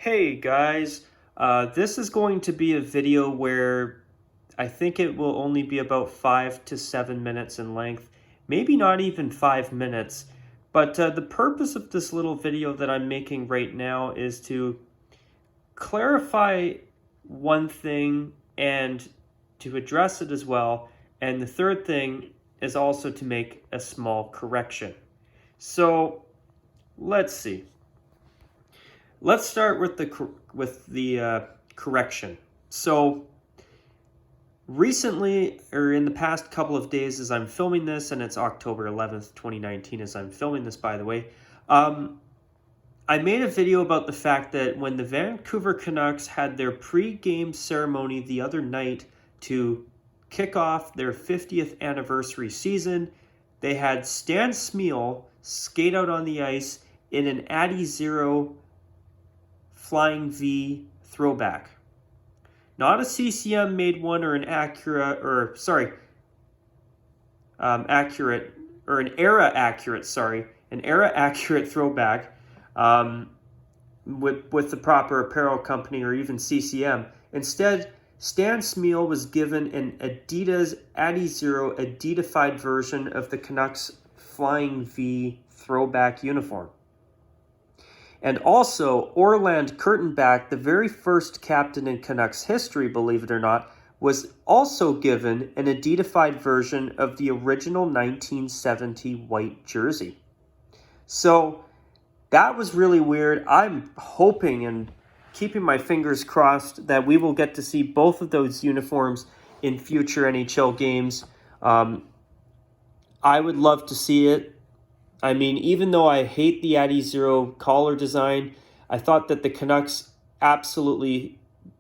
Hey guys, this is going to be a video where I think it will only be about 5 to 7 minutes in length, maybe not even 5 minutes. But the purpose of this little video that I'm making right now is to clarify one thing and to address it as well. And the third thing is also to make a small correction. So let's see. Let's start with the correction. So recently, or in the past couple of days as I'm filming this, and it's October 11th, 2019 as I'm filming this, by the way, I made a video about the fact that when the Vancouver Canucks had their pre-game ceremony the other night to kick off their 50th anniversary season, they had Stan Smyl skate out on the ice in an Adi-Zero Flying V throwback. Not a CCM made one or an accurate, an era accurate throwback with the proper apparel company or even CCM. Instead, Stan Smyl was given an Adidas Adi-Zero Adidas-fied version of the Canucks Flying V throwback uniform. And also, Orland Kurtenbach, the very first captain in Canucks history, believe it or not, was also given an Adidas-fied version of the original 1970 white jersey. So that was really weird. I'm hoping and keeping my fingers crossed that we will get to see both of those uniforms in future NHL games. I would love to see it. I mean, even though I hate the Adi-Zero collar design, I thought that the Canucks absolutely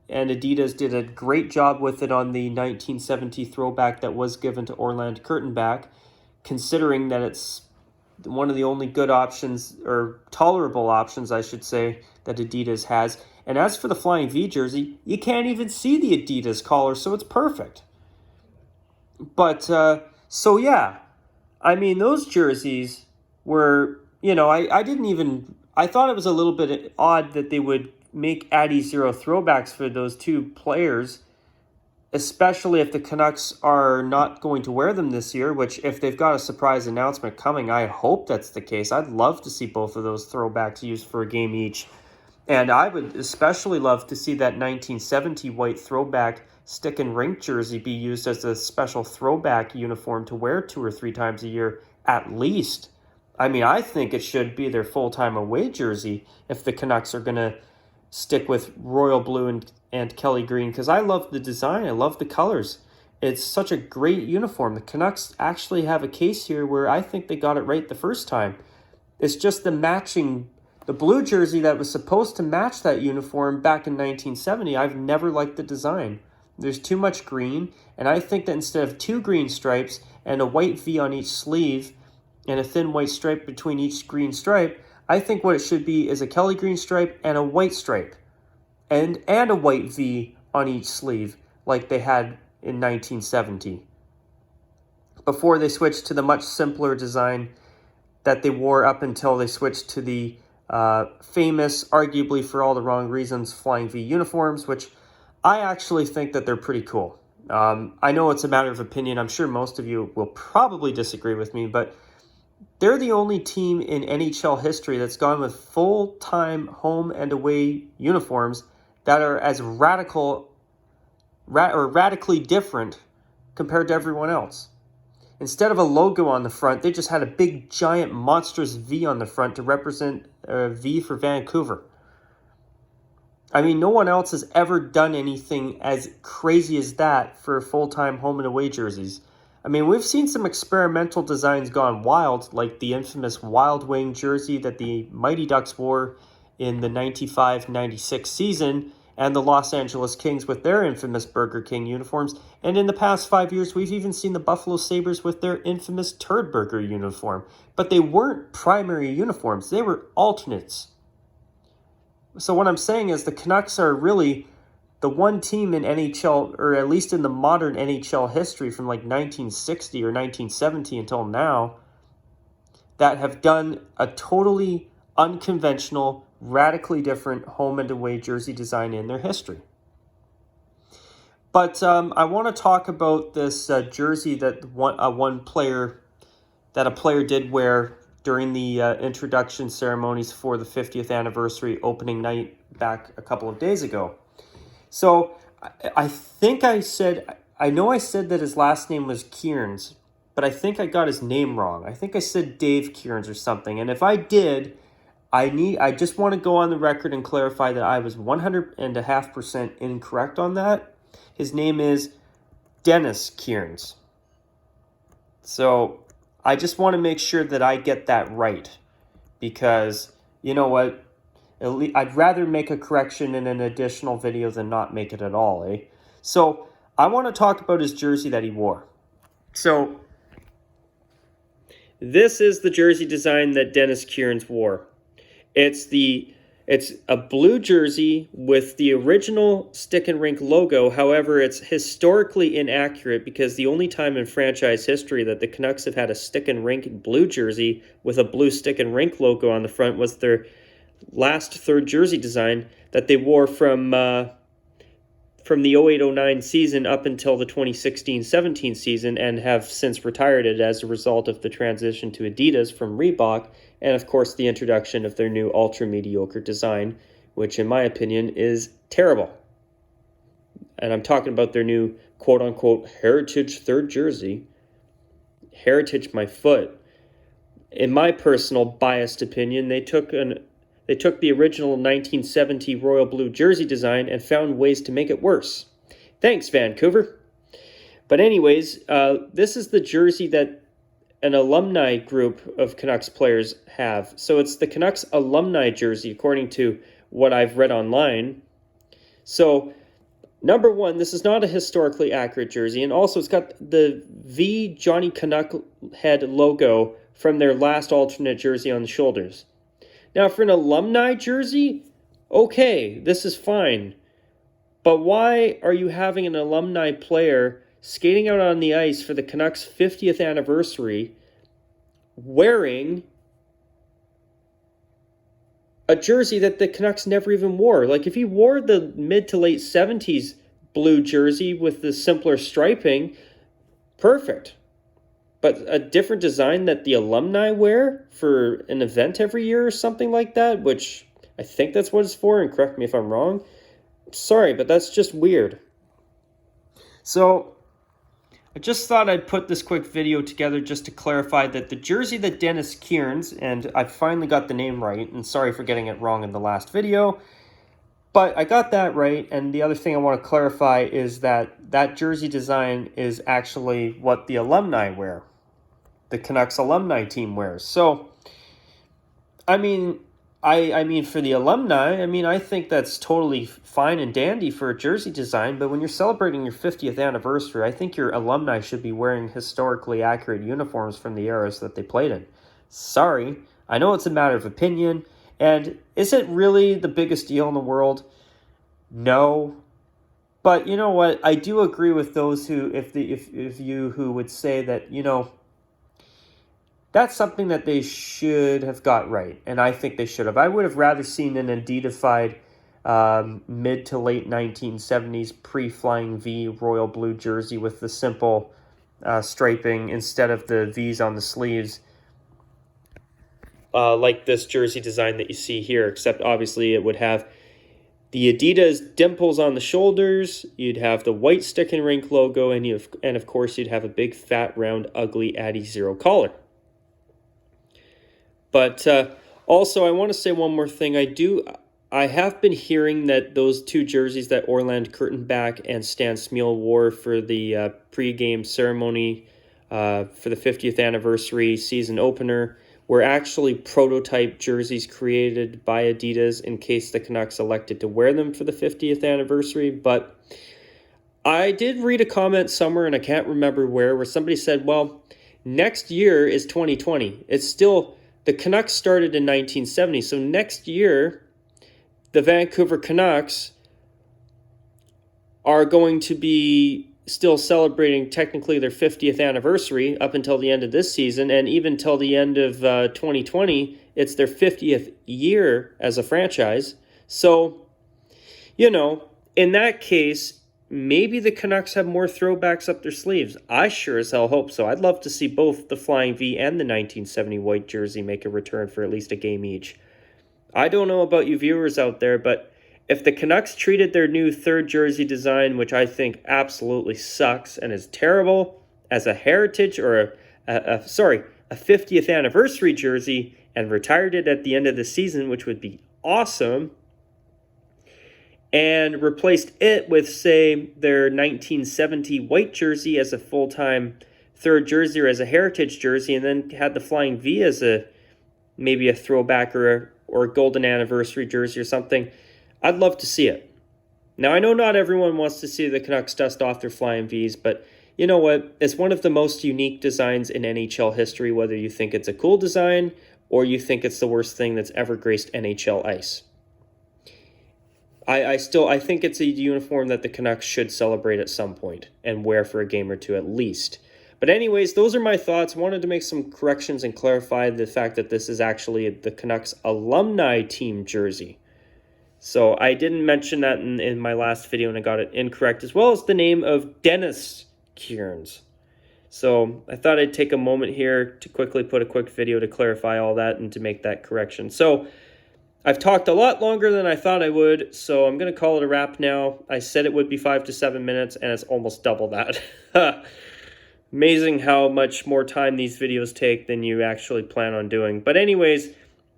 and Adidas did a great job with it on the 1970 throwback that was given to Orland Kurtenbach, considering that it's one of the only good options, or tolerable options, I should say, that Adidas has. And as for the Flying V jersey, you can't even see the Adidas collar, so it's perfect. But, so yeah, I mean, those jerseys were, I thought it was a little bit odd that they would make Adi-Zero throwbacks for those two players, especially if the Canucks are not going to wear them this year, which if they've got a surprise announcement coming, I hope that's the case. I'd love to see both of those throwbacks used for a game each. And I would especially love to see that 1970 white throwback stick and rink jersey be used as a special throwback uniform to wear 2 or 3 times a year at least. I mean, I think it should be their full-time away jersey if the Canucks are going to stick with royal blue and Kelly green, because I love the design. I love the colors. It's such a great uniform. The Canucks actually have a case here where I think they got it right the first time. It's just the blue jersey that was supposed to match that uniform back in 1970. I've never liked the design. There's too much green, and I think that instead of 2 green stripes and a white V on each sleeve, and a thin white stripe between each green stripe, I think what it should be is a Kelly green stripe and a white stripe. And a white V on each sleeve, like they had in 1970. Before they switched to the much simpler design that they wore up until they switched to the famous, arguably for all the wrong reasons, Flying V uniforms, which I actually think that they're pretty cool. I know it's a matter of opinion. I'm sure most of you will probably disagree with me, but they're the only team in NHL history that's gone with full-time home and away uniforms that are as radically different compared to everyone else. Instead of a logo on the front, they just had a big, giant, monstrous V on the front to represent a V for Vancouver. I mean, no one else has ever done anything as crazy as that for full-time home and away jerseys. I mean, we've seen some experimental designs gone wild, like the infamous Wild Wing jersey that the Mighty Ducks wore in the 95-96 season, and the Los Angeles Kings with their infamous Burger King uniforms. And in the past 5 years, we've even seen the Buffalo Sabres with their infamous Turd Burger uniform. But they weren't primary uniforms. They were alternates. So what I'm saying is the Canucks are really the one team in NHL, or at least in the modern NHL history from like 1960 or 1970 until now, that have done a totally unconventional, radically different home and away jersey design in their history. But I want to talk about this jersey that a player did wear during the introduction ceremonies for the 50th anniversary opening night back a couple of days ago. So I know I said that his last name was Kearns, but I think I got his name wrong. I think I said Dave Kearns or something. And if I did, I just want to go on the record and clarify that I was 100.5% incorrect on that. His name is Dennis Kearns. So I just want to make sure that I get that right, because you know what? I'd rather make a correction in an additional video than not make it at all, eh? So I want to talk about his jersey that he wore. So this is the jersey design that Dennis Kearns wore. It's a blue jersey with the original Stick and Rink logo. However, it's historically inaccurate because the only time in franchise history that the Canucks have had a Stick and Rink blue jersey with a blue Stick and Rink logo on the front was their last third jersey design that they wore from the 08-09 season up until the 2016-17 season, and have since retired it as a result of the transition to Adidas from Reebok, and of course the introduction of their new ultra-mediocre design, which in my opinion is terrible. And I'm talking about their new quote-unquote heritage third jersey. Heritage my foot. In my personal biased opinion, they took the original 1970 royal blue jersey design and found ways to make it worse. Thanks, Vancouver. But anyways, this is the jersey that an alumni group of Canucks players have. So it's the Canucks alumni jersey, according to what I've read online. So, number one, this is not a historically accurate jersey. And also, it's got the V Johnny Canuck head logo from their last alternate jersey on the shoulders. Now, for an alumni jersey, okay, this is fine. But why are you having an alumni player skating out on the ice for the Canucks' 50th anniversary wearing a jersey that the Canucks never even wore? Like, if he wore the mid to late 70s blue jersey with the simpler striping, perfect. But a different design that the alumni wear for an event every year or something like that, which I think that's what it's for, and correct me if I'm wrong. Sorry, but that's just weird. So I just thought I'd put this quick video together just to clarify that the jersey that Dennis Kearns, and I finally got the name right, and sorry for getting it wrong in the last video, but I got that right. And the other thing I want to clarify is that that jersey design is actually what the alumni wear. The Canucks alumni team wears. So, I mean for the alumni, I think that's totally fine and dandy for a jersey design, but when you're celebrating your 50th anniversary, I think your alumni should be wearing historically accurate uniforms from the eras that they played in. Sorry, I know it's a matter of opinion, and is it really the biggest deal in the world? No. But you know what? I do agree with those who, if you who would say that, that's something that they should have got right, and I think they should have. I would have rather seen an Adidas-fied mid to late 1970s pre-flying V royal blue jersey with the simple striping instead of the V's on the sleeves, like this jersey design that you see here, except obviously it would have the Adidas dimples on the shoulders, you'd have the white Stick and Rink logo, and of course you'd have a big fat round ugly Addy Zero collar. But also, I want to say one more thing. I have been hearing that those two jerseys that Orland Kurtenbach and Stan Smeel wore for the pregame ceremony for the 50th anniversary season opener were actually prototype jerseys created by Adidas in case the Canucks elected to wear them for the 50th anniversary. But I did read a comment somewhere, and I can't remember where somebody said, well, next year is 2020. It's still... The Canucks started in 1970, so next year, the Vancouver Canucks are going to be still celebrating technically their 50th anniversary up until the end of this season, and even till the end of 2020, it's their 50th year as a franchise. So, you know, in that case, maybe the Canucks have more throwbacks up their sleeves. I sure as hell hope so. I'd love to see both the Flying V and the 1970 white jersey make a return for at least a game each. I don't know about you viewers out there, but if the Canucks treated their new third jersey design, which I think absolutely sucks and is terrible, as a heritage or a 50th anniversary jersey and retired it at the end of the season, which would be awesome, and replaced it with, say, their 1970 white jersey as a full-time third jersey or as a heritage jersey, and then had the Flying V as maybe a throwback or a golden anniversary jersey or something, I'd love to see it. Now, I know not everyone wants to see the Canucks dust off their Flying Vs, but you know what? It's one of the most unique designs in NHL history, whether you think it's a cool design or you think it's the worst thing that's ever graced NHL ice. I think it's a uniform that the Canucks should celebrate at some point and wear for a game or two at least. But anyways, those are my thoughts. Wanted to make some corrections and clarify the fact that this is actually the Canucks alumni team jersey. So I didn't mention that in my last video and I got it incorrect, as well as the name of Dennis Kearns. So I thought I'd take a moment here to quickly put a quick video to clarify all that and to make that correction. So I've talked a lot longer than I thought I would, so I'm going to call it a wrap now. I said it would be 5 to 7 minutes, and it's almost double that. Amazing how much more time these videos take than you actually plan on doing. But anyways,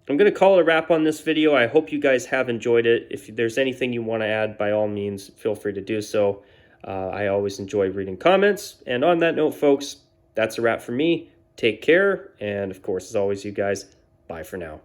I'm going to call it a wrap on this video. I hope you guys have enjoyed it. If there's anything you want to add, by all means, feel free to do so. I always enjoy reading comments. And on that note, folks, that's a wrap for me. Take care. And of course, as always, you guys, bye for now.